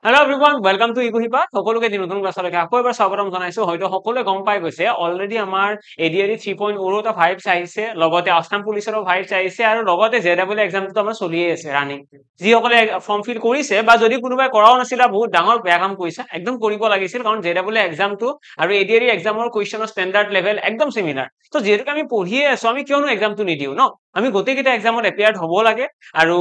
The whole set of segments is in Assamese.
Hello everyone, welcome to Iguhipa. সকলোকে দিন নতুন ক্লাছলৈকে আকৌ এবাৰ স্বাগতম জনাইছো। হয়তো সকলোৱে গম পাই গৈছে অলৰেডি আমাৰ এডিআৰই 3.0 টা ভাইবছ আহিছে, লগতে আসাম পুলিচৰো ভাইবছ আহিছে আৰু লগতে জেডাবল এক্সামটো আমাৰ চলিয়ে আছে ৰানিং। যিসকলে ফৰ্ম ফিল কৰিছে বা যদি কোনোবাই কৰাও নাছিলা বহুত ডাঙৰ বেয়া কাম কৰিছে, একদম কৰিব লাগিছিল কাৰণ জেডাবল এক্সামটো আৰু এডিআৰই এক্সামৰ কুৱেশ্যনৰ ষ্টেণ্ডাৰ্ড লেভেল একদম সিমিলাৰ। তো যেহেতু আমি পঢ়িয়ে আছো আমি কিয়নো এক্সামটো নিদিও ন? আমি গোটেইকেইটা এক্সামত এপিয়াৰ্ড হ'ব লাগে আৰু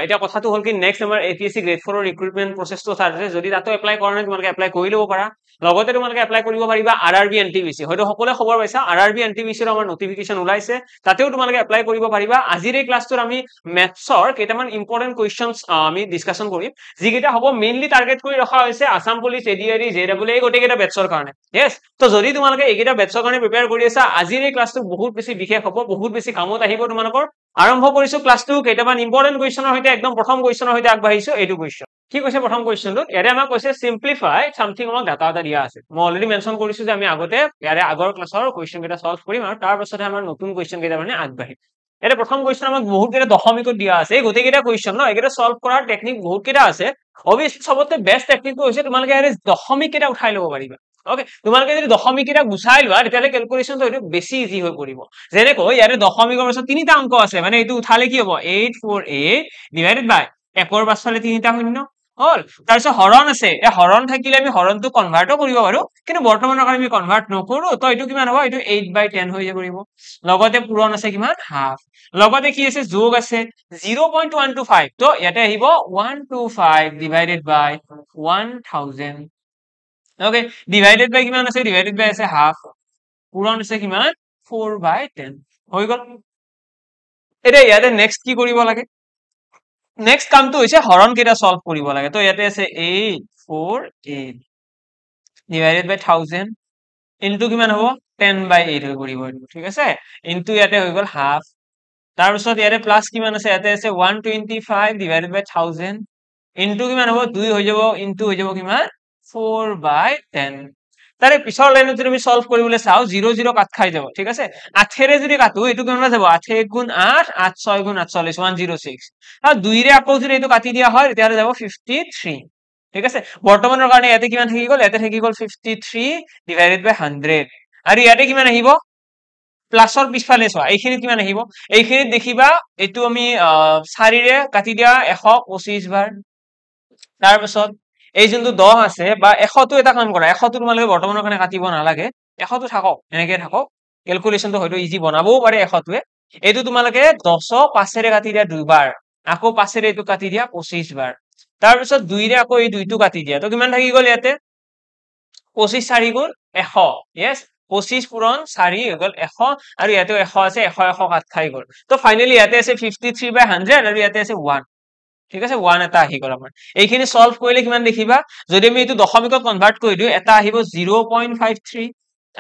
এটা কথাটো হ'ল কি নেক্সট আমাৰ এপিএসসি গ্ৰেড 4 ৰ ৰিক্ৰুটমেন্ট প্ৰচেছটো আছে, যদি তাতো এপ্লাই কৰা নাই তোমালোকে এপ্লাই কৰি ল'ব পাৰা। লগতে তোমালোকে এপ্লাই কৰিব পাৰিবা আৰআৰবি এনটিপিসি। হয়তো সকলোৱে খবৰ পাইছা আৰআৰবি এনটিপিসিৰ আমাৰ নটিফিকেশন ওলাইছে, তাতেও তোমালোকে এপ্লাই কৰিব পাৰিবা। আজিৰ এই ক্লাছটোত আমি মেথছৰ কেইটামান ইম্পৰ্টেন্ট কুৱেশ্যনছ আমি ডিসকাশন কৰিম, যিকেইটা হ'ব মেইনলি টাৰ্গেট কৰি ৰখা হৈছে আসাম পুলিচ, এডিআৰই, জেডাবল এই গোটেইকেইটা বেটছৰ কাৰণে। ইয়েছ, তো যদি তোমালোকে এইকেইটা বেটছৰ কাৰণে প্ৰিপেয়াৰ কৰি আছা, আজিৰ এই ক্লাছটো বহুত বেছি বিশেষ হ'ব, বহুত বেছি কামত আহিব তোমালোকৰ। আৰম্ভ কৰিছো ক্লাছটো কেইটামান ইম্পৰ্টেন্ট কুৱেশ্যনৰ সৈতে। একদম প্ৰথম কুৱেশ্যনৰ সৈতে আগবাঢ়িছো। এইটো কুৱেশ্যন কি কৈছে প্ৰথম কুৱেশ্যনটোত? ইয়াৰে আমাক কৈছে সিম্পলিফাই সামথিং। আমাক ডাটা এটা দিয়া আছে, মই অলৰেডি মেনশ্যন কৰিছো যে আমি আগতে ইয়াৰে আগৰ ক্লাছৰ কুৱেশ্যন কেইটা সলভ কৰিম আৰু তাৰ পাছতহে আমাৰ নতুন কুৱেশ্যন কেইটা মানে আগবাঢ়িম। ইয়াৰে প্ৰথম কুৱেশ্যন আমাক বহুত কেইটা দশমিকত দিয়া আছে। এই গোটেইকেইটা কুৱেশ্যন ন, এইকেইটা সলভ কৰাৰ টেকনিক বহুত কেইটা আছে। অবভিয়াছলি সবতকৈ বেষ্ট টেকনিকটো হৈছে তোমালোকে ইয়াৰে দশমিক কেইটা উঠাই ল'ব পাৰিবা। ওকে, তোমালোকে যদি দশমিক কেইটা গুচাই লোৱা তেতিয়াহ'লে ক্যালকুলেশনটো হয়তো বেছি ইজি হৈ পৰিব। যেনেকৈ ইয়াৰে দশমিকৰ পাছত তিনিটা অংক আছে, মানে এইটো উঠালে কি হ'ব 848 ডিভাইডেড বাই একৰ পাছফালে তিনিটা শূন্য হল। তাৰপিছত হৰণ আছে, এই হৰণ থাকিলে আমি হৰণটো কনভাৰ্টো কৰিব পাৰো, কিন্তু বৰ্তমানৰ কাৰণে আমি কনভাৰ্ট নকৰো। তো এইটো কিমান হ'ব? এইটো 8/10 হৈ পৰিব। লগতে পূৰণ আছে কিমান? হাফ। লগতে কি আছে? যোগ আছে 0.125। তো ইয়াতে আহিব 125 ডিভাইডেড বাই 1000। ওকে, ডিভাইডেড বাই কিমান আছে? ডিভাইডেড বাই আছে হাফ। পূৰণ আছে কিমান? 4/10 হৈ গ'ল। এতিয়া ইয়াতে নেক্সট কি কৰিব লাগে? নেক্সট কামটো হৈছে হৰণ কেইটা সলভ কৰিব লাগে। তো ইয়াতে আছে 848 ডিভাইডেড বাই 1000 ইনটু কিমান হ'ব? 10/8 হৈ পৰিব এইটো, ঠিক আছে। ইনটু ইয়াতে হৈ গ'ল হাফ। তাৰপিছত ইয়াতে প্লাস কিমান আছে? ইয়াতে আছে 125 ডিভাইডেড বাই 1000 ইনটু কিমান হ'ব? 2 হৈ যাব, ইনটু হৈ যাব কিমান? 4/10। তাৰে পিছৰ লাইনত যদি আমি সলভ কৰিবলৈ চাও 0 0 কাট খাই যাব, ঠিক আছে। 8ৰে যদি কাটো এইটো কেনেকৈ যাব? 8 × 8 8 6 × 48 106। আৰু 2ৰে আকৌ যদি এইটো কাটি দিয়া হয় তেতিয়াহ'লে যাব 53, ঠিক আছে। বৰ্তমানৰ কাৰণে ইয়াতে কিমান থাকি গ'ল? ইয়াতে থাকি গ'ল 53 ডিভাইডেড বাই 100। আৰু ইয়াতে কিমান আহিব? প্লাসৰ পিছফালে চোৱা, এইখিনিত কিমান আহিব? এইখিনিত দেখিবা এইটো আমি 4ৰে কাটি দিয়া 125 বাৰ। তাৰপিছত এই যোনটো 10 আছে বা 100টো এটা কাম কৰা, 100টো তোমালোকে বৰ্তমানৰ কাৰণে কাটিব নালাগে, 100টো থাকক, এনেকে থাকক। ক্যালকুলেশনটো হয়তো ইজি বনাবও পাৰে 100টোৱে। এইটো তোমালোকে 10ক 5ৰে কাটি দিয়া 2 বাৰ, আকৌ 5ৰে এইটো কাটি দিয়া 25 বাৰ। তাৰপিছত 2ৰে আকৌ এই 2টো কাটি দিয়া, তো কিমান থাকি গ'ল ইয়াতে? 25 4 × 100। ইয়েস, 25 পূৰণ 4 হৈ গ'ল 100। আৰু ইয়াতেও 100 আছে, 100 100 কাট খাই গ'ল। তো ফাইনালি ইয়াতে আছে 53/100 আৰু ইয়াতে আছে 1, ঠিক আছে। 1 এটা আহি গ'ল আমাৰ। এইখিনি সলভ কৰিলে কিমান দেখিবা? যদি আমি এইটো দশমিকত কনভাৰ্ট কৰি দিও এটা আহিব 0.53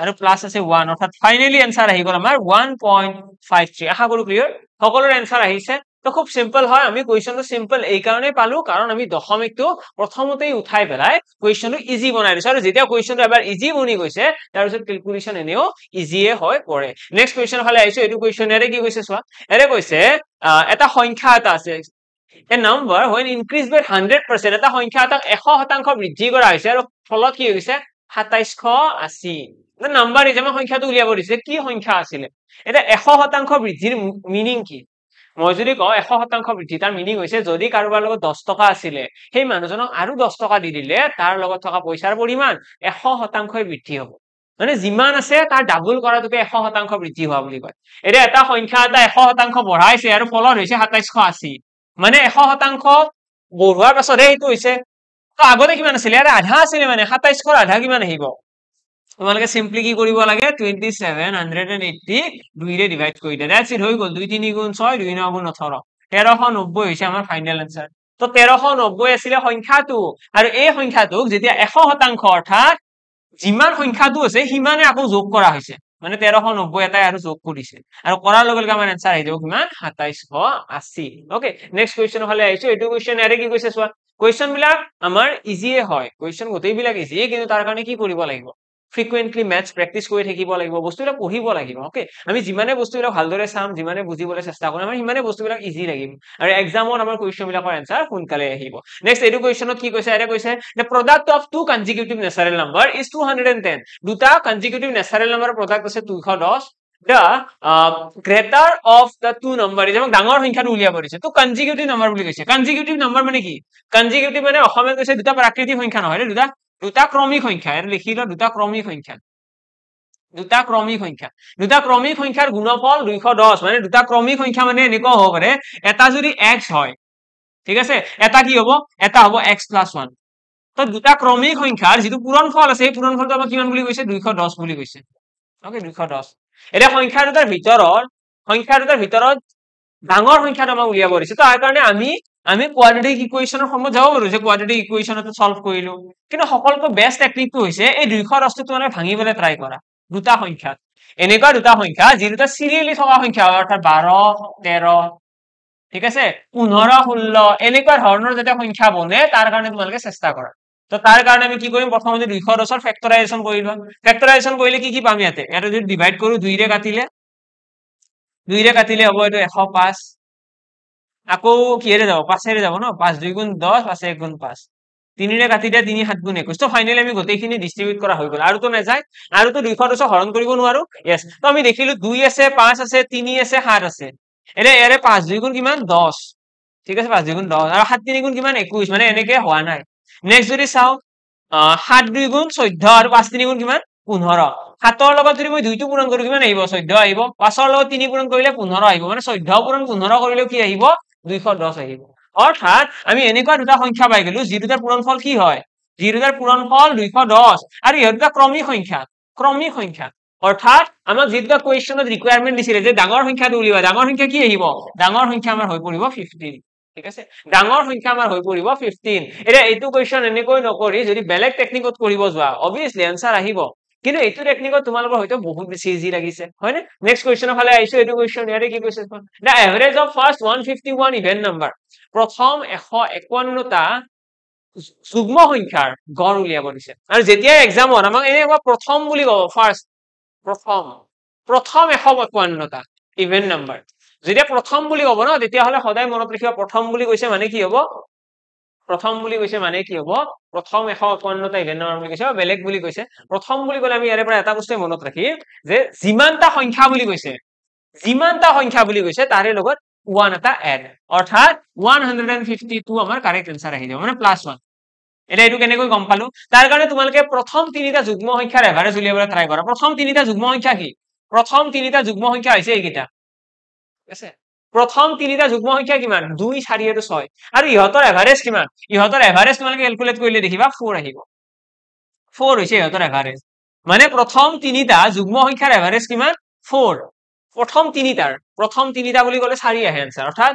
আৰু প্লাস আছে 1, অৰ্থাৎ ফাইনালি এনসাৰ আহি গ'ল আমাৰ 1.53। আশা কৰো ক্লিয়াৰ, সকলোৰে এনসাৰ আহিছে। তো খুব সিম্পল হয়। আমি কুৱেশ্যনটো সিম্পল এই কাৰণে পালো কাৰণ আমি দশমিকটো প্ৰথমতেই উঠাই পেলাই কুৱেশ্যনটো ইজি বনাই দিছো, আৰু যেতিয়া কুৱেশ্যনটো এবাৰ ইজি বনি গৈছে তাৰপিছত ক্যালকুলেশন এনেও ইজিয়ে হৈ পৰে। নেক্সট কুৱেশ্যনৰ ফালে আহিছো। এইটো কুৱেশ্যনেৰে কি কৈছে চোৱা, এৰে কৈছে এটা সংখ্যা এটা আছে, a number when increased by 100%, এটা সংখ্যা এটাক 100% বৃদ্ধি কৰা হৈছে আৰু ফলত কি হৈছে? 2780। নাম্বাৰ হিচাপে সংখ্যাটো উলিয়াব দিছে, কি সংখ্যা আছিলে? এটা 100% বৃদ্ধিৰ মিনিং কি? মই যদি কওঁ 100% বৃদ্ধি, তাৰ মিনিং হৈছে যদি কাৰোবাৰ লগত 10 টকা আছিলে সেই মানুহজনক আৰু 10 টকা দি দিলে তাৰ লগত থকা পইচাৰ পৰিমাণ 100% বৃদ্ধি হ'ব। মানে যিমান আছে তাৰ ডাবল কৰাটোকে 100% বৃদ্ধি হোৱা বুলি কয়। এতিয়া এটা সংখ্যা এটা 100% বঢ়াইছে আৰু ফলত হৈছে 2780, মানে 100% বঢ়োৱাৰ পাছতহে এইটো হৈছে। তো আগতে কিমান আছিলে? ইয়াৰে আধা আছিলে, মানে 2700ৰ আধা কিমান আহিব? তোমালোকে সিম্পলি কি কৰিব লাগে? 2780 2ৰে ডিভাইড কৰি দিয়া, দ্যাটস ইট, হৈ গ'ল। 2 3 × 6 2 9 × 18 1390 হৈছে আমাৰ ফাইনেল আনসাৰ। তো 1390 আছিলে সংখ্যাটো, আৰু এই সংখ্যাটোক যেতিয়া 100% অৰ্থাৎ যিমান সংখ্যাটো আছে সিমানে আকৌ যোগ কৰা হৈছে, মানে 1390 এটাই আৰু যোগ কৰিছে, আৰু কৰাৰ লগে লগে আমাৰ আনসাৰ আহি যাব কিমান? 2780। ওকে, নেক্সট কুৱেশ্যনৰ ফালে আহিছো। এইটো কুৱেশ্যন ইয়াৰে কি কৈছে চোৱা, কুৱেশ্যন বিলাক আমাৰ ইজিয়ে হয়, কুৱেশ্যন গোটেইবিলাক ইজিয়ে, কিন্তু তাৰ কাৰণে কি কৰিব লাগিব? ফ্ৰিকুৱেন্টলি মেথছ প্ৰেক্টিচ কৰি থাকিব লাগিব বস্তুবিলাক পঢ়িব লাগিব ওকে আমি যিমানে বস্তুবিলাক ভালদৰে চাম যিমানে বুজিবলৈ চেষ্টা কৰিম আমাৰ সিমানে বস্তুবিলাক ইজি লাগিব আৰু এক্সামত আমাৰ কুৱেশ্যনবিলাকৰ এনসাৰ সোনকালে আহিব নেক্সট এডু কুৱেশ্যনত কি কৈছে এৰে কৈছে the product of two consecutive natural number is 210 দুটা consecutive natural number product আছে 210 the greater of the two number is ডাঙৰ সংখ্যাটো উলিয়াব দিছে তো consecutive number বুলি কৈছে consecutive number মানে কি consecutive মানে অসমীয়াত কৈছে দুটা প্ৰাকৃতিক সংখ্যা নহয় দুটা ক্ৰমিক সংখ্যা এৰ লিখিলো দুটা ক্ৰমিক সংখ্যা দুটা ক্ৰমিক সংখ্যাৰ গুণফল 210 মানে দুটা ক্ৰমিক সংখ্যা মানে এনেকুৱা হ'ব পাৰে এটা যদি x হয় ঠিক আছে এটা কি হ'ব এটা হ'ব x + 1 তো দুটা ক্ৰমিক সংখ্যাৰ যেটো পূৰণফল আছে এই পূৰণফলটো আমাক কিমান বুলি কৈছে 210 বুলি কৈছে ওকে 210 এটা সংখ্যা দুটাৰ ভিতৰত ডাঙৰ সংখ্যাটো আমাক উলিয়াব দিছে তো তাৰ কাৰণে আমি কোৱাড্ৰেটিক ইকুৱেশ্যনৰ ফৰ্মত যাব পাৰো যে কোৱাড্ৰেটিক ইকুৱেশ্যনটো সলভ কৰিলো কিন্তু সকলোতকৈ বেষ্ট টেকনিকটো হৈছে এই 210 টো মানে ভাঙিবলৈ ট্ৰাই কৰা দুটা সংখ্যা এনেকুৱা দুটা সংখ্যা যি দুটা সিৰিয়ালি থকা সংখ্যা অৰ্থাৎ 12 13 ঠিক আছে 15 16 এনেকুৱা ধৰণৰ যেটা সংখ্যা বনে তাৰ কাৰণে তোমালোকে চেষ্টা কৰা তো তাৰ কাৰণে আমি কি কৰিম প্ৰথমতে 210 ৰ ফেক্টৰাইজেচন কৰিলো ফেক্টৰাইজেচন কৰিলে কি পাম ইয়াতে যদি ডিভাইড কৰো 2 ৰে কাটিলে হ'ব এটো 105 আকৌ কিহেৰে যাব 5 ৰে যাব ন 5 2 গুণ 10 5 1 গুণ 5 3 ৰে কাটি দিয়া 3 7 গুণ 21 তো ফাইনালি আমি গোটেইখিনি ডিস্ট্ৰিবিউট কৰা হৈ গল আৰু তো নাযায় আৰু তো 210 হৰণ কৰিব নোৱাৰো यस তো আমি দেখিলো 2 আছে 5 আছে 3 আছে 7 আছে এৰে এৰে 5 2 গুণ কিমান 10 ঠিক আছে 5 2 গুণ 10 আৰু 7 3 গুণ কিমান 21 মানে এনেকে হোৱা নাই নেক্সট যদি চাও 7 2 গুণ 14 আৰু 5 3 গুণ কিমান 15 7 ৰ লগত যদি মই 2 টো পূৰণ কৰো কিমান আহিব 14 আহিব 5 ৰ লগত 3 পূৰণ কৰিলে 15 আহিব মানে 14 পূৰণ 15 কৰিলে কি আহিব 210 আহিব অৰ্থাৎ আমি এনেকুৱা দুটা সংখ্যা পাই গলো যি দুটাৰ পূৰণফল কি হয় যি দুটাৰ পূৰণফল 210 আৰু ইহঁত দুটা ক্ৰমিক সংখ্যা অৰ্থাৎ আমাক যি দুটা কোৱেশ্চনত ৰিকোয়াৰমেন্ট দিছিলে যে ডাঙৰ সংখ্যাটো উলিওৱা ডাঙৰ সংখ্যা কি আহিব ডাঙৰ সংখ্যা আমাৰ হৈ পৰিব 15 ঠিক আছে ডাঙৰ সংখ্যা আমাৰ হৈ পৰিব 15 এটা এইটো কোৱেশ্চন এনেকৈ নকৰি যদি বেলেগ টেকনিকত কৰিব যোৱা obviously আনসাৰ আহিব কিন্তু এইটো টেকনিকত তোমালোকৰ হয়তো বহুত বেছি ইজি লাগিছে হয়নে নেক্সট কোৱেশ্চনৰ ফালে আইছো এইটো কোৱেশ্চন ইয়াৰে কি কৈছে the average of first 151 even number প্ৰথম 151 টা যুগ্ম সংখ্যাৰ গড় উলিয়াব দিছে আৰু যেতিয়া এক্সামত আমাক এনেকুৱা প্ৰথম বুলি কব ফাৰ্স্ট প্ৰথম 151 টা ইভেন নাম্বাৰ যেতিয়া প্ৰথম বুলি কব ন তেতিয়া হলে সদায় মনত ৰাখিবা প্ৰথম বুলি কৈছে মানে কি হ'ব প্ৰথম 151 টা ইভেন নাম্বাৰ বুলি কৈছে বেলেগ বুলি কৈছে প্ৰথম বুলি কলে আমি ইয়াৰে পৰা এটা বস্তু মনত ৰাখি যে যিমানটা সংখ্যা বুলি কৈছে তাৰে লগত 1 এটা এড অৰ্থাৎ 152 আমাৰ কাৰেক্ট আনসাৰ আহি যাব মানে +1 এটা এইটো কেনেকৈ গম পালো তাৰ কাৰণে তোমালোকে প্ৰথম তিনিটা যুগ্ম সংখ্যাৰ এভাৰেজ উলিয়াবলৈ ট্ৰাই কৰা প্ৰথম তিনিটা যুগ্ম সংখ্যা কি প্ৰথম তিনিটা যুগ্ম সংখ্যা হৈছে এইকেইটা ঠিক আছে প্ৰথম তিনিটা যুগ্ম সংখ্যা কিমান 2 4 আৰু 6 আৰু ইহতৰ এভাৰেজ কিমান ইহতৰ এভাৰেজ তোমালোকে ক্যালকুলেট কৰিলে দেখিবা 4 আহিব 4 হৈছে ইহতৰ এভাৰেজ মানে প্ৰথম তিনিটা যুগ্ম সংখ্যাৰ এভাৰেজ কিমান 4 প্ৰথম তিনিটা বুলি কলে 4 আহে আনসাৰ অৰ্থাৎ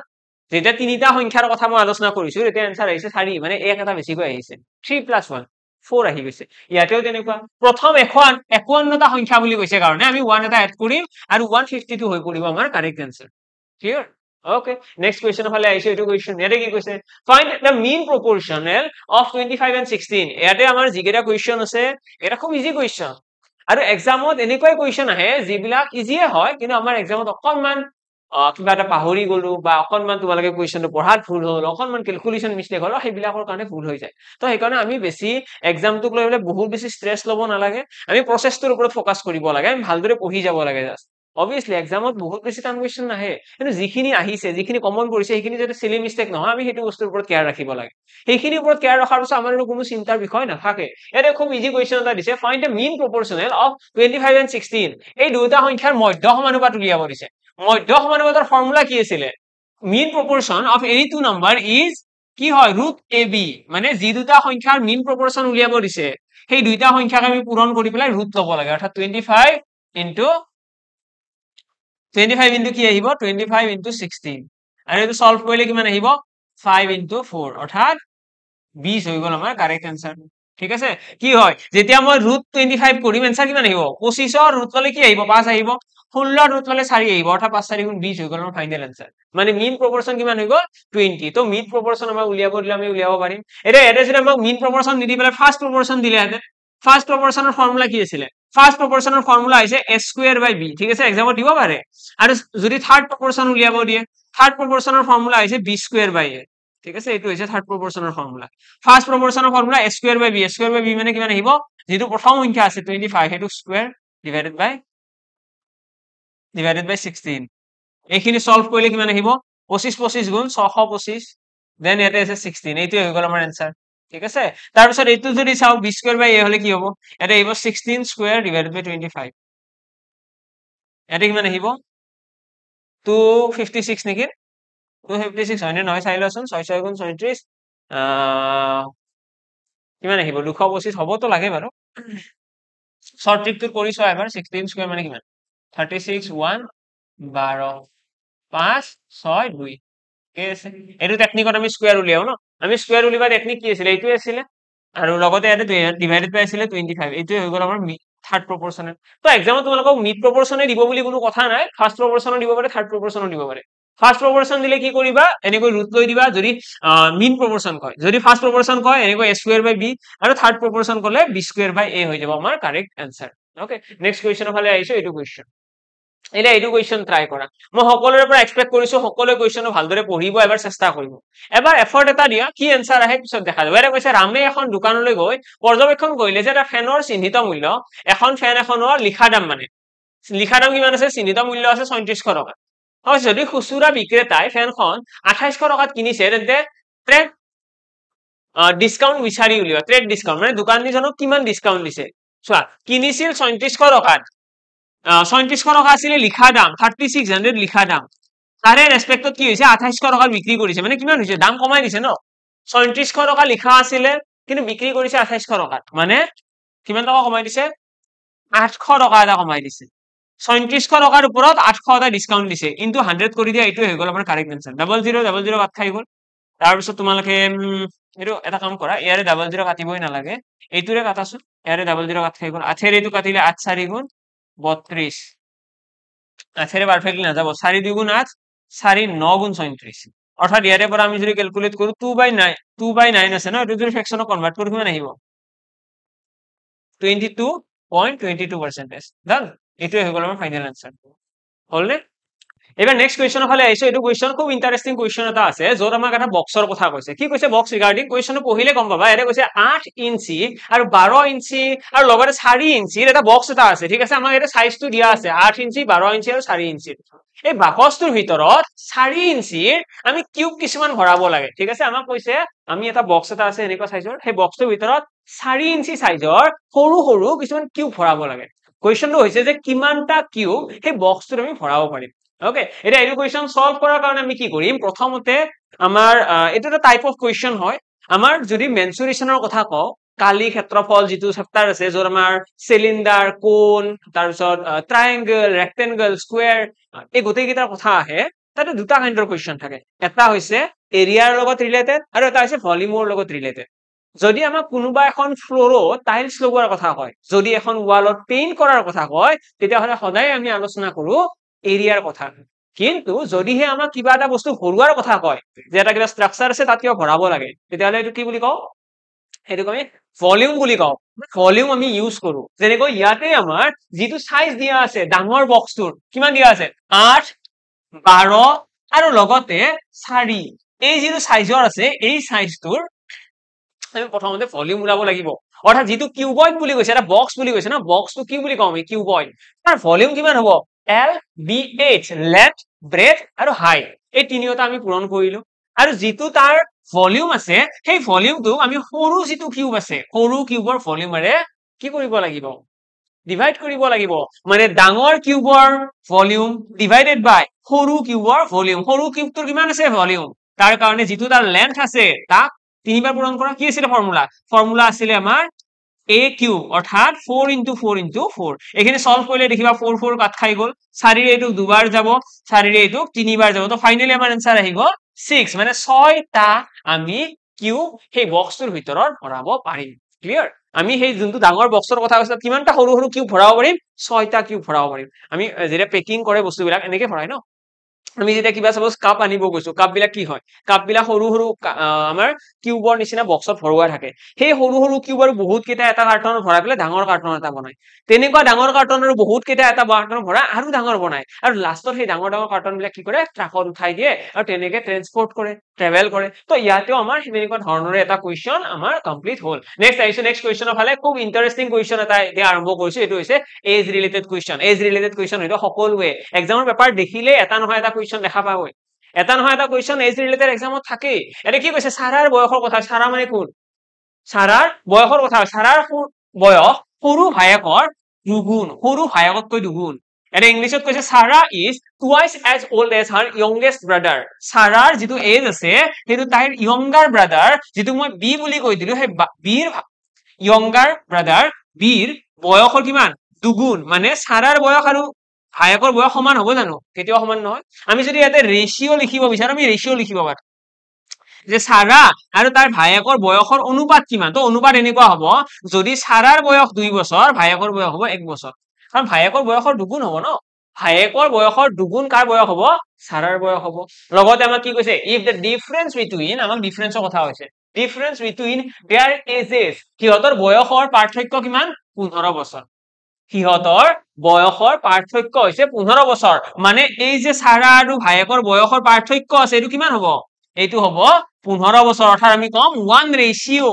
যেটা তিনিটা সংখ্যাৰ কথা মই আলোচনা কৰিছো এতিয়া আনসাৰ আহিছে 4 মানে এক এটা বেছিকৈ আহিছে 3 + 1 4 আহি গৈছে ইয়াতেও তেনেকুৱা প্ৰথম 51 টা সংখ্যা বুলি কৈছে কাৰণে আমি 1 এটা এড কৰিম আৰু 152 হৈ পৰিব আমাৰ correct answer clear okay next question ফালে আইছো এটো কোৱেশ্চন ইয়াতে কি কৈছে find the mean proportional of 25 and 16 ইয়াতে আমাৰ জিকেটা কোৱেশ্চন আছে এটা খুব ইজি কোৱেশ্চন আৰু এক্সামত এনেকৈ কোৱেশ্চন আহে যিবিলাক ইজিয়ে হয় কিন্তু আমাৰ এক্সামত অকনমান কিবা এটা পাহৰি গলো বা অকনমান তোমালোকে কোৱেশ্চনটো পঢ়াত ভুল হ'ল অকনমান ক্যালকুলেশন মিস্টেক হ'ল সেইবিলাকৰ কাৰণে ভুল হৈ যায় তো সেইকাৰণে আমি বেছি এক্সামটোক লৈ বহুত বেছি স্ট্ৰেছ লব নালাগে আমি প্ৰসেসটোৰ ওপৰত ফোকাস কৰিব লাগে আমি ভালদৰে পঢ়ি যাব লাগে জাস্ট obviously এক্সামত বহুত বেছি টান কোৱেশ্চন নাহে কিন্তু যিখিনি আহিছে যিখিনি কমন পৰিছে সেইখিনি যদি সিলি মিস্টেক নহয় আমি হেতু বস্তুৰ ওপৰত কেয়াৰ ৰাখিব লাগে সেইখিনি ওপৰত কেয়াৰ ৰখাৰ পিছত আমাৰ কোনো চিন্তাৰ বিষয় নাথাকে এটা খুব ইজি কোৱেশ্চন এটা দিছে find the mean proportional of 25 and 16 এই দুটা সংখ্যাৰ মধ্য সমানুপাত উলিয়াব দিছে মধ্য সমানুপাতৰ ফৰ্মুলা কি আছিল mean proportion of any two number is কি হয় √ab মানে যি দুটা সংখ্যাৰ মিন প্ৰপোৰ্শন উলিয়াব দিছে সেই দুইটা সংখ্যাক আমি পূৰণ কৰি পেলাই ৰুট লব লাগে অৰ্থাৎ 25 into কি আহিব 25 into 16 আৰু এটো সলভ কৰিলে কিমান আহিব 5 into 4 অৰ্থাৎ 20 হৈ গল আমাৰ কাৰেক্ট आंसर ঠিক আছে কি হয় যেতিয়া মই √25 কৰিম आंसर কিমান আহিব 25 ৰ ৰুট ললে কি আহিব 5 আহিব 16 ৰ ৰুট ললে 4 আহিব অৰ্থাৎ 5 4 গুণ 20 হৈ গল আমাৰ ফাইনাল आंसर মানে মিন প্ৰপোৰ্শন কিমান হৈ গল 20 তো মিন প্ৰপোৰ্শন আমাৰ উলিয়াব দিলে আমি উলিয়াব পাৰিম এটা যদি আমাক মিন প্ৰপোৰ্শন নিদি পেলাই ফাৰ্স্ট প্ৰপোৰ্শন দিলে হেতে ফাৰ্ষ্ট প্ৰপৰচনৰ ফৰ্মুলা কি আছিলে ফাৰ্ষ্ট প্ৰপৰচনৰ ফৰ্মুলা হৈছে a²/b ঠিক আছে এক্সামত দিব পাৰে আৰু যদি থাৰ্ড প্ৰপৰচন উলিয়াব দিয়ে থাৰ্ড প্ৰপৰচনৰ ফৰ্মুলা হৈছে b²/a ঠিক আছে এইটো হৈছে থাৰ্ড প্ৰপৰচনৰ ফৰ্মুলা ফাৰ্ষ্ট প্ৰপৰচনৰ ফৰ্মুলা a²/b a²/b মানে কিমান আহিব যেটো প্ৰথম সংখ্যা আছে 25 হেতু স্কয়াৰ ডিভাইডেড বাই 16 এইখিনি সলভ কৰিলে কিমান আহিব 25 গুণ 625 দেন ইয়াতে আছে 16 এইটো হৈ গল আমাৰ आंसर ঠিক আছে তাৰ পিছত এইটো যদি চাও b²/a হলে কি হ'ব এটা আহিব 16 স্কয়াৰ ডিভাইডেড বাই 25 এটা কিমান আহিব 256 নেকি 256 হয় নে নহয় চাই লওঁচোন 6 6 গুণ 37 কিমান আহিব 225 হবতো লাগে বাৰু শৰ্ট ট্ৰিক তোৰ কৰিছো এবাৰ 16 স্কয়াৰ মানে কিমান 36 1 12 5 6 2 ঠিক আছে এইটো টেকনিকত আমি স্কয়াৰ উলিয়াও ন আমি স্কয়াৰ উলিবা টেকনিক কি আছিল এইটোই আছিল আৰু লগতে ইয়াতে ডিভাইডেড বাই আছিল 25 এইটোই হৈ গল আমাৰ থাৰ্ড প্ৰপৰচনেল তো এক্সামত তোমালোকক মিড প্ৰপৰচনে দিব বুলি কোনো কথা নাই ফাৰ্ষ্ট প্ৰপৰচনো দিব পাৰে থাৰ্ড প্ৰপৰচনো দিব পাৰে ফাৰ্ষ্ট প্ৰপৰচন দিলে কি কৰিবা এনেকৈ ৰুট লৈ দিবা যদি মিন প্ৰপৰচন কয় যদি ফাৰ্ষ্ট প্ৰপৰচন কয় এনেকৈ a²/b আৰু থাৰ্ড প্ৰপৰচন কলে b²/a হৈ যাব আমাৰ কাৰেক্ট आंसर ওকে নেক্সট কোৱেশ্চনৰ ফালে আহিছো এইটো কোৱেশ্চন এটা এইটো কোৱেশ্চন ট্ৰাই কৰা মই সকলোৰে পৰা এক্সপেক্ট কৰিছো সকলোৱে কোৱেশ্চনটো ভালদৰে পঢ়িব এবাৰ চেষ্টা কৰিব এবাৰ এফৰ্ট এটা দিয়া কি आंसर আহে পিছত দেখা যাব এটা কৈছে ৰামে এখন দোকানলৈ গৈ পৰ্যবেক্ষণ কৰিলে যে এটা ফেনৰ চিহ্নিত মূল্য এখন ফেন এখনৰ লিখা দাম মানে লিখা দাম কিমান আছে চিহ্নিত মূল্য আছে ৩৬০০ টকা হয় যদি খুচুৰা বিক্ৰেতাই ফেনখন ২৮০০ টকাত কিনিছে তেন্তে ট্ৰেড ডিসকাউন্ট বিচাৰি উলিওৱা ট্ৰেড ডিসকাউন্ট মানে দোকানীজনক কিমান ডিসকাউন্ট দিছে চোৱা কিনিছিল ৩৬০০ টকাত ৩৬০০ টকা আছিল লিখা দাম 3600 লিখা দাম তাৰে ৰেসপেক্টত কি হৈছে ২৮০০ টকাত বিক্ৰী কৰিছে মানে কিমান হৈছে দাম কমাই দিছে ন ৩৬০০ টকা লিখা আছিল কিন্তু বিক্ৰী কৰিছে ২৮০০ টকাত মানে কিমান টকা কমাই দিছে ৮০০ টকা এটা কমাই দিছে ৩৬০০ টকাৰ ওপৰত ৮০০ এটা ডিসকাউন্ট দিছে কিন্তু 100 কৰি দিয়া এইটো হৈ গল আমাৰ কাৰেক্ট आंसर 0000 কাট খাই গল তাৰ পিছত তোমালোকে এটো এটা কাম কৰা ইয়াৰে 00 কাটিবই নালাগে এইটোৰে কাটাছো ইয়াৰে 00 কাট খাই গল 8 এটো কাটিলে 8 4 গুণ 32 8 পারফেক্টলি না যাব 4 2 গুণ 8 4 9 গুণ 37 অর্থাৎ ইয়াৰে পৰা আমি যদি ক্যালকুলেট কৰো 2/9 আছে ন এটো যদি ফ্ৰ্যাকশনত কনভাৰ্ট কৰো কিমান আহিব 22.22% ডান এটোই হৈ গল আমাৰ ফাইনাল आंसर হলনে এবাৰ নেক্সট কোৱেশ্চনৰ ফালে আইছো এটো কোৱেশ্চন খুব ইন্টাৰেস্টিং কোৱেশ্চন এটা আছে যত আমাক এটা বক্সৰ কথা কৈছে কি কৈছে বক্স ৰিগাৰ্ডিং কোৱেশ্চনটো পঢ়িলে গম পাবা এৰে কৈছে 8 ইঞ্চি আৰু 12 ইঞ্চি আৰু লগতে 4 ইঞ্চিৰ এটা বক্স এটা আছে ঠিক আছে আমাক এটা সাইজটো দিয়া আছে 8 ইঞ্চি 12 ইঞ্চি আৰু 4 ইঞ্চি এই বাকসটোৰ ভিতৰত 4 ইঞ্চিৰ আমি কিউব কিছুমান ভৰাব লাগে ঠিক আছে আমাক কৈছে আমি এটা বক্স এটা আছে এনেকুৱা সাইজৰ সেই বক্সটোৰ ভিতৰত 4 ইঞ্চি সাইজৰ সৰু সৰু কিছুমান কিউব ভৰাব লাগে কোৱেশ্চনটো হৈছে যে কিমানটা কিউব সেই বক্সটোত আমি ভৰাব পাৰিম ওকে এটা এই কোৱেশ্চন সলভ কৰাৰ কাৰণে আমি কি কৰিম প্ৰথমতে আমাৰ এটা এটা টাইপ অফ কোৱেশ্চন হয় আমাৰ যদি মেনচুৰেশনৰ কথা কও কালি ক্ষেত্ৰফল যেটো চেপ্টাৰ আছে যৰ আমাৰ সিলিন্ডাৰ কোন তাৰ পিছত ট্ৰায়াঙ্গল ৰেক্টেঙ্গল স্কয়াৰ এই গোটেই কিটাৰ কথা আহে তাতে দুটা কাইন্ডৰ কোৱেশ্চন থাকে এটা হৈছে এৰিয়াৰ লগত ৰিলেটেড আৰু এটা হৈছে ভলিউমৰ লগত ৰিলেটেড যদি আমাক কোনোবা এখন ফ্লোৰত টাইলছ লগোৱাৰ কথা কয় যদি এখন ওয়ালত পেইন্ট কৰাৰ কথা কয় তেতিয়া হলে সদায় আমি আলোচনা কৰো এৰিয়াৰ কথা কিন্তু যদিহে আমাক কিবা এটা বস্তু ভৰুৱাৰ কথা কয় যে এটা কিবা স্ট্ৰাকচাৰ আছে তাত কিবা ভৰাব লাগে তেতিয়াহলে এটো কি বুলি কও এটো আমি ভলিউম বুলি কও ভলিউম আমি ইউজ কৰো যেনেকৈ ইয়াতে আমাৰ যেটো সাইজ দিয়া আছে ডাঙৰ বক্সটোৰ কিমান দিয়া আছে 8 12 আৰু লগতে 4 এই যেটো সাইজৰ আছে এই সাইজটোৰ আমি প্ৰথমতে ভলিউম উলাব লাগিব অৰ্থাৎ যেটো কিউবয়েড বুলি কৈছে এটা বক্স বুলি কৈছে না বক্সটো কি বুলি কও আমি কিউবয়েড তাৰ ভলিউম কিমান হ'ব L B H length breadth আৰু height এই তিনিটা আমি পূৰণ কৰিলো আৰু যেটো তাৰ ভলিউম আছে সেই ভলিউমটো আমি সৰু যেটো কিউব আছে সৰু কিউবৰ ভলিউমৰে কি কৰিব লাগিব ডিভাইড কৰিব লাগিব মানে ডাঙৰ কিউবৰ ভলিউম ডিভাইডেড বাই সৰু কিউবৰ ভলিউম সৰু কিউবটোৰ কিমান আছে ভলিউম তাৰ কাৰণে যেটো তাৰ লেন্থ আছে তাক তিনিবাৰ পূৰণ কৰা কি আছিল ফৰ্মুলা আছিল আমাৰ a cube অৰ্থাৎ 4 into 4 into 4 এখানে সলভ কৰিলে দেখিবা 4 4 কাট খাই গল 4 ৰে এটো দুবাৰ যাব 4 ৰে এটো তিনিবাৰ যাব তো ফাইনালি আমাৰ आंसर আহিব 6 মানে 6টা আমি কিউব সেই বক্সটোৰ ভিতৰত ভৰাব পাৰিম ক্লিয়াৰ আমি সেই যোনটো ডাঙৰ বক্সৰ কথা কৈছো কিমানটা সৰু সৰু কিউব ভৰাব পাৰিম 6টা কিউব ভৰাব পাৰিম আমি যেটা পেকিং কৰে বস্তুবিলাক এনেকে ভৰাই ন আমি যেতিয়া কিবা সাপোজ কাপ আনিব গৈছো কাপ বিলাক কি হয় কাপ বিলাক সৰু সৰু আমাৰ কিউবৰ নিচিনা বক্সত ভৰোৱা থাকে সেই সৰু সৰু কিউবৰ বহুত কেইটা এটা কাৰ্টনত ভৰাই পেলাই ডাঙৰ কাৰ্টন এটা বনায় তেনেকুৱা ডাঙৰ কাৰ্টনৰ বহুত কেইটা এটা কাৰ্টন ভৰাই আৰু ডাঙৰ বনায় আৰু লাষ্টত সেই ডাঙৰ ডাঙৰ কাৰ্টন বিলাক কি কৰে ট্ৰাকত উঠাই দিয়ে আৰু তেনেকে ট্ৰান্সপোৰ্ট কৰে ট্ৰেভেল কৰে তো ইয়াতেও আমাৰ সেনেকুৱা ধৰণৰ এটা কুৱেশ্যন আমাৰ কমপ্লিট হল নেক্সট আহিছো নেক্সট কুৱেশ্যনৰ ফালে খুব ইন্টাৰেষ্টিং কুৱেশ্যন এটা এতিয়া আৰম্ভ কৰিছো এইটো হৈছে এজ ৰিলেটেড কুৱেশ্যন এইটো সকলোৱে এক্সামৰ পেপাৰ দেখিলে এটা নহয় এটা কুৱেশ্যন দেখা পাবই এটা নহয় এটা কুৱেশ্যন এজ ৰিলেটেড এক্সামত থাকেই এটা কি কৈছে সাৰাৰ বয়সৰ কথা সাৰা মানে কোন সাৰাৰ বয়সৰ কথা সাৰাৰ বয়স সৰু ভায়েকৰ দুগুণ সৰু ভায়েকতকৈ দুগুণ এটা ইংলিছত কৈছে Sarah is twice as old as her youngest brother সাৰাৰ যিটো এজ আছে সেইটো তাইৰ ইয়ংগাৰ ব্ৰাদাৰ যিটো মই বি বুলি কৈ দিলো সেই বিৰ ইয়ংগাৰ ব্ৰাদাৰ বিৰ বয়সৰ কিমান দুগুণ মানে সাৰাৰ বয়স আৰু ভায়েকৰ বয়স সমান হ'ব জানো কেতিয়াও সমান নহয় আমি যদি ইয়াতে ৰেচিঅ লিখিব বিচাৰো আমি ৰেচিঅ লিখিব পাৰো যে সাৰা আৰু তাৰ ভায়েকৰ বয়সৰ অনুপাত কিমান তো অনুপাত এনেকুৱা হ'ব যদি সাৰাৰ বয়স 2 বছৰ ভায়েকৰ বয়স হ'ব 1 বছৰ কাৰণ ভায়েকৰ বয়সৰ দুগুণ হ'ব ন ভায়েকৰ বয়সৰ দুগুণ কাৰ বয়স হ'ব সাৰাৰ বয়স হ'ব লগতে আমাক কি কৈছে ইফ দ্য ডিফাৰেন্স বিটুইন আমাক ডিফাৰেন্সৰ কথা হৈছে ডিফাৰেন্স বিটুইন দেয়াৰ এজেস সিহঁতৰ বয়সৰ পাৰ্থক্য কিমান 15 বছৰ সিহঁতৰ বয়সৰ পাৰ্থক্য হৈছে 15 বছৰ মানে এই যে সাৰা আৰু ভায়েকৰ বয়সৰ পাৰ্থক্য আছে এইটো কিমান হ'ব এইটো হ'ব 15 বছৰ অৰ্থাৎ আমি কম 1 ৰেচিঅ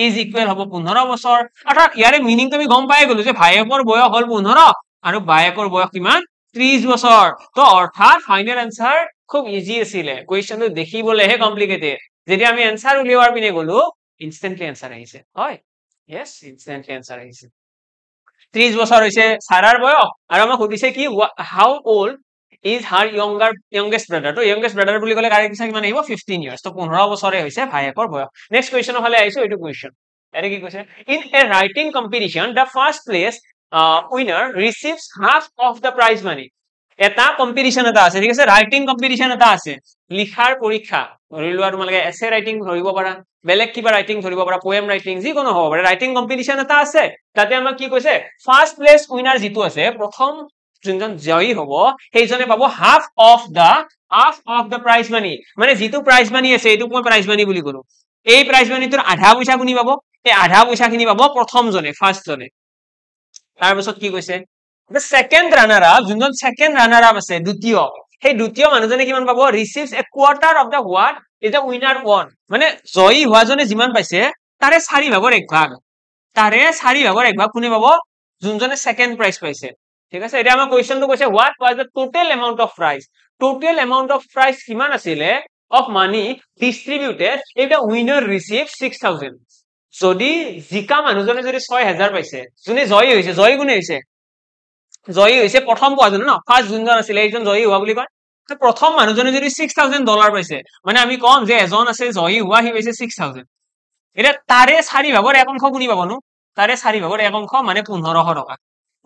ইজ ইকুৱেল হ'ব 15 বছৰ অৰ্থাৎ ইয়াৰে মিনিং তুমি গম পাই গলো যে ভায়েকৰ বয়স হ'ল 15 আৰু বায়েকৰ বয়স কিমান 30 বছৰ তো অৰ্থাৎ ফাইনেল আনসাৰ খুব ইজি আছিলে কুৱেশ্যনটো দেখিবলৈহে কমপ্লিকেটেড যেতিয়া আমি আনসাৰ উলিওৱাৰ পিনে গলো ইনষ্টেন্টলি আনসাৰ আহিছে হয় ইয়েস ইনষ্টেন্টলি আনসাৰ আহিছে 30 বছৰ হৈছে সাৰাৰ বয়স আৰু আমাক সুধিছে কি how old is her youngest brother তো youngest brother বুলি ক'লে কাৰেক্ট আনসাৰ কিমান আহিব 15 ইয়াৰ্স তো 15 বছৰে হৈছে ভায়েকৰ বয়স নেক্সট কুৱেশ্যনৰ ফালে আহিছো এইটো কুৱেশ্যন এৰে কি কৈছে in a writing competition the first place winner receives half of the prize money এটা কম্পিটিশন এটা আছে ঠিক আছে ৰাইটিং কম্পিটিশন এটা আছে লিখাৰ পৰীক্ষা ধৰি লোৱা তোমালোকে এছে ৰাইটিং ধৰিব পাৰা বেলেগ কিবা ৰাইটিং ধৰিব পাৰা পোয়েম ৰাইটিং যিকোনো হ'ব পাৰে ৰাইটিং কম্পিটিশন এটা আছে তাতে আমাক কি কৈছে ফাৰ্ষ্ট প্লেস উইনাৰ যিটো আছে প্ৰথম যোনজন জয়ী হ'ব সেইজনে পাব half of the prize money মানে যিটো প্ৰাইজ মানি আছে এইটোক মই প্ৰাইজ মানি বুলি কলো এই প্ৰাইজ মানিটোৰ আধা পইচা কোনি পাব এই আধা পইচা খিনি পাব প্ৰথম জনে ফাৰ্ষ্ট জনে তাৰ পিছত কি কৈছে the second runner up যোনজন second runner up আছে দ্বিতীয় সেই দ্বিতীয় মানুহজনে কিমান পাব receives a quarter of the what is the winner won মানে জয়ী হোৱাজনে যিমান পাইছে তাৰে 4 ভাগৰ 1 ভাগ তাৰে 4 ভাগৰ 1 ভাগ কোনে পাব যোনজনে সেকেন্ড প্ৰাইজ পাইছে ঠিক আছে এটা আমাৰ কোৱেশ্চনটো কৈছে what was the total amount of prize কিমান আছিলে of money distributed if the winner received 6000 যদি জিকা মানুহজনে যদি 6000 পাইছে যোনে জয়ী হৈছে জয়ী কোনে হৈছে প্ৰথম পোৱাজনে ন ফাৰ্ষ্ট যোনজন আছিল এইজন জয়ী হোৱা বুলি কয় প্ৰথম মানুহজনে যদি $6000 পাইছে মানে আমি কম যে এজন আছে জয়ী হোৱা হি পাইছে 6000 এটা তাৰে 4 ভাগৰ এক অংশ কোনি পাবনো তাৰে 4 ভাগৰ এক অংশ মানে 1500 টকা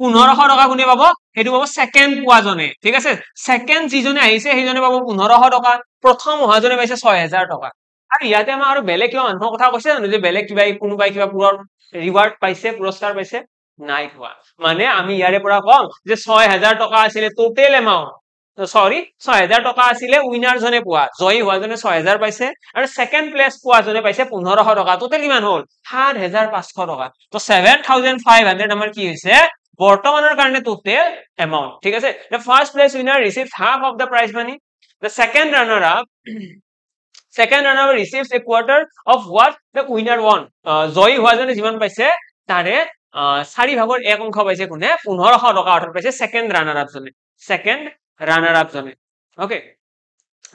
1500 টকা কোনে পাব হেতু পাব সেকেন্ড পোৱাজনে ঠিক আছে সেকেন্ড যিজনে আহিছে সেইজনে পাব 1500 টকা প্ৰথম হোৱাজনে পাইছে 6000 টকা আৰু ইয়াতে আমাৰ আৰু বেলেগ কিবা মানুহৰ কথা কৈছে জানো যে বেলেগ কিবা কোনোবাই কিবা পুৰৰ ৰিৱাৰ্ড পাইছে পুৰস্কাৰ পাইছে নাই হোৱা মানে আমি ইয়াৰে পৰা কম যে 6000 টকা আছিল টোটাল এমাউন্ট সৰি 6000 টকা আছিল উইনাৰ জনে পোৱা জয়ী হোৱাজনে 6000 পাইছে আৰু সেকেন্ড প্লেস পোৱাজনে পাইছে 1500 টকা টোটাল কিমান হ'ল 7500 টকা তো 7500 আমাৰ কি হৈছে বৰ্তমানৰ কাৰণে টোটাল এমাউন্ট ঠিক আছে the first place winner receives half of the prize money the second runner up receives a quarter of what the winner won জয়ী হোৱাজনে যিমান পাইছে তাৰে 4 ভাগৰ এক অংশ পাইছে কোনে 1500 টকা অৰ্থাৎ পাইছে সেকেন্ড ৰানাৰ আপ জনে ওকে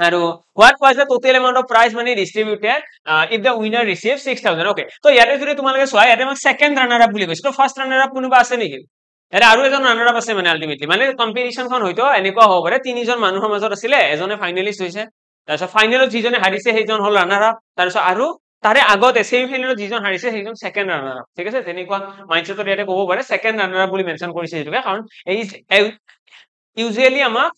আৰু what was the total amount of prize money distributed if the winner receives 6000 okay তো ইয়াতে যদি তোমালোকে চোৱা ইয়াতে আমাক সেকেন্ড ৰানাৰ আপ বুলি কৈছে তো ফাৰ্ষ্ট ৰানাৰ আপ কোনোবা আছে নেকি এটা আৰু এজন ৰানাৰ আপ আছে মানে আলটিমেটলি মানে কম্পিটিশনখন হয়তো এনেকুৱা হ'ব পাৰে তিনিজন মানুহৰ মাজত আছিল এজনে ফাইনালিস্ট হৈছে তাৰপিছত ফাইনেলত যিজনে হাৰিছে সেইজন হ'ল ৰানাৰ আপ তাৰপিছত আৰু তাৰে আগতে সেমি ফাইনেলত যিজন হাৰিছে সেইজন সেকেন্ড ৰানাৰ আপ ঠিক আছে তেনেকুৱা মাইন্ডছেটত ইয়াতে ক'ব পাৰে সেকেন্ড ৰানাৰ আপ বুলি মেনশন কৰিছে এইটোকে কাৰণ এই ইউজুৱেলি আমাক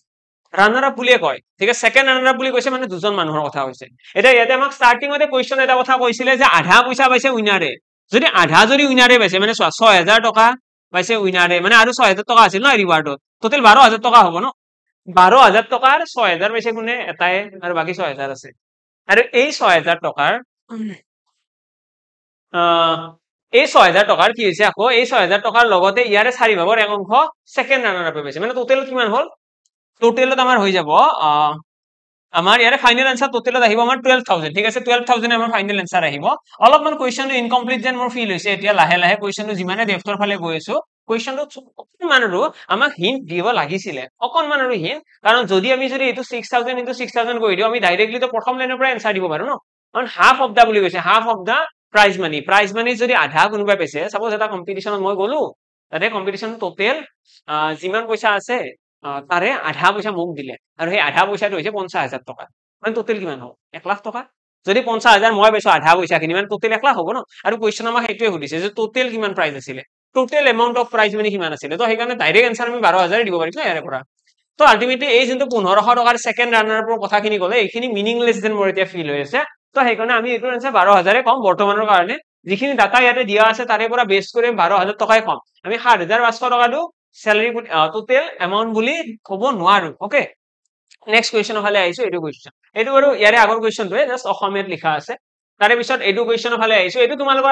ৰানাৰ আপ বুলিয়ে কয় ঠিক আছে সেকেন্ড ৰানাৰ আপ বুলি কৈছে মানে দুজন মানুহৰ কথা হৈছে এটা ইয়াতে আমাক স্টাৰ্টিংতে কোৱেশ্চন এটা কথা কৈছিলে যে আধা পইচা পাইছে উইনাৰে যদি আধা যদি উইনাৰে পাইছে মানে 6000 টকা পাইছে উইনাৰে মানে আৰু 6000 টকা আছিল ন ৰিৱাৰ্ডত টোটাল 12000 টকা হ'ব ন 12,000 টকাৰ 6,000 পাইছে কোনে এটাই আৰু বাকী 6,000 আছে আৰু এই 6,000 টকাৰ এই 6,000 টকাৰ কি হৈছে আকৌ এই 6,000 টকাৰ লগতে ইয়াৰে 4 ভাগৰ 1 অংশ সেকেন্ড ৰানাৰ আপে পাইছে মানে টোটেল কিমান হল টোটেলত আমাৰ হৈ যাব আমাৰ ইয়াৰে ফাইনেল আনসাৰ টোটেলত আহিব আমাৰ 12,000 ঠিক আছে 12,000 আমাৰ ফাইনেল আনসাৰ আহিব অলপমান কোৱেশ্চনটো ইনকমপ্লিট যেন মোৰ ফিল হৈছে এতিয়া লাহে লাহে কোৱেশ্চনটো যিমানে ডেফটৰ ফালে গৈ আছো কোৱেশ্চনটো অকণমান আৰু আমাক হিন্ট দিব লাগিছিলে অকণমান আৰু হিন্ট কাৰণ যদি আমি যদি এইটো 6,000 into 6,000 কৰি দিও আমি ডাইৰেক্টলি তো প্ৰথম লাইনৰ পৰা আনসাৰ দিব পাৰো ন কাৰণ হাফ অফ দা বুলি কৈছে half of the prize money যদি আধা কোনোবাই পাইছে সাপোজ এটা কম্পিটিশনত মই গলো তাতে কম্পিটিশন টোটেল যিমান পইচা আছে তাৰে আধা পইচা মোক দিলে আৰু সেই আধা পইচাটো হৈছে 50,000 টকা মানে টোটেল কিমান হ'ব 1 লাখ টকা যদি 50,000 মই পাইছো আধা পইচা খিনি মানে টোটেল 1 লাখ হ'ব ন আৰু কোৱেশ্চন আমাক সেইটোৱে সুধিছে যে টোটেল কিমান প্ৰাইজ আছিলে total amount of prize money কিমান আছিলে তো সেইকাৰণে ডাইৰেক্ট আনসাৰ আমি 12,000 দিব পাৰিম ইয়াৰে পৰা তো আলটিমেটলি এই যোনটো 1500 টকাৰ সেকেন্ড ৰানাৰৰ পৰা কথাখিনি ক'লে এইখিনি মিনিংলেছ যেন মোৰ এতিয়া ফিল হৈ আছে তো সেইকাৰণে আমি এইটো আনসাৰ 12,000 কম বৰ্তমানৰ কাৰণে যিখিনি ডাটা ইয়াতে দিয়া আছে তাৰে পৰা বেছ কৰি 12,000 টকাই কম আমি 7,500 টকাটো স্যালাৰি টোটেল এমাউন্ট বুলি ক'ব নোৱাৰো ওকে নেক্সট কুৱেশ্যনৰ ফালে আহিছো এইটো কুৱেশ্যন এইটো বাৰু ইয়াৰে আগৰ কুৱেশ্যনটোৱে জাস্ট অসমীয়াত লিখা আছে তাৰে পিছত এইটো কুৱেশ্যনৰ ফালে আহিছো এইটো তোমালোকৰ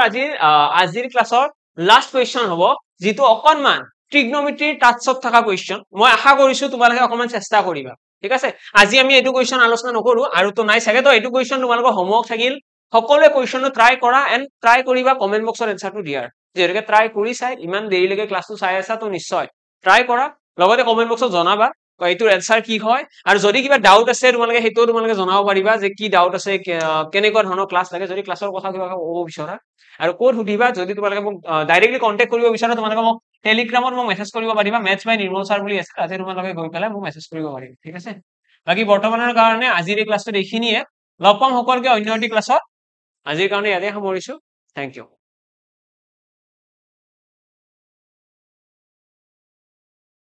আজিৰ ক্লাছৰ লাষ্ট কুৱেশ্যন হ'ব যিটো অকণমান ট্ৰিগনোমেট্ৰিৰ টাচত থকা কুৱেশ্যন মই আশা কৰিছো তোমালোকে অকণমান চেষ্টা কৰিবা ঠিক আছে আজি আমি এইটো কুৱেশ্যন আলোচনা নকৰো আৰু তো নাই চাগে তো এইটো কুৱেশ্যন তোমালোকৰ হোমৱৰ্ক থাকিল সকলোৱে কুৱেশ্যনটো ট্ৰাই কৰা এণ্ড ট্ৰাই কৰিবা কমেন্ট বক্সত এনসাৰটো দিয়াৰ যেনেকৈ ট্ৰাই কৰি চাই ইমান দেৰিলৈকে ক্লাছটো চাই আছা তো নিশ্চয় ট্ৰাই কৰা লগতে কমেন্ট বক্সত জনাবা এইটোৰ এনসাৰ কি হয় আৰু যদি কিবা ডাউট আছে তোমালোকে সেইটো তোমালোকে জনাব পাৰিবা যে কি ডাউট আছে কেনেকুৱা ধৰণৰ ক্লাছ লাগে যদি ক্লাছৰ কথা কিবা ক'ব বিচৰা আৰু ক'ত সুধিবা যদি তোমালোকে মোক ডাইৰেক্টলি কন্টেক্ট কৰিব বিচাৰা তোমালোকে মোক টেলিগ্ৰামত মোক মেছেজ কৰিব পাৰিবা মেথছ বাই নিৰ্মল ছাৰ বুলি আছে তাতে তোমালোকে গৈ পেলাই মোক মেছেজ কৰিব পাৰিবা ঠিক আছে বাকি বৰ্তমানৰ কাৰণে আজিৰ এই ক্লাছটো এইখিনিয়ে লগ পাম সকলোকে অন্য এটি ক্লাছত আজিৰ কাৰণে ইয়াতে সামৰিছো থেংক ইউ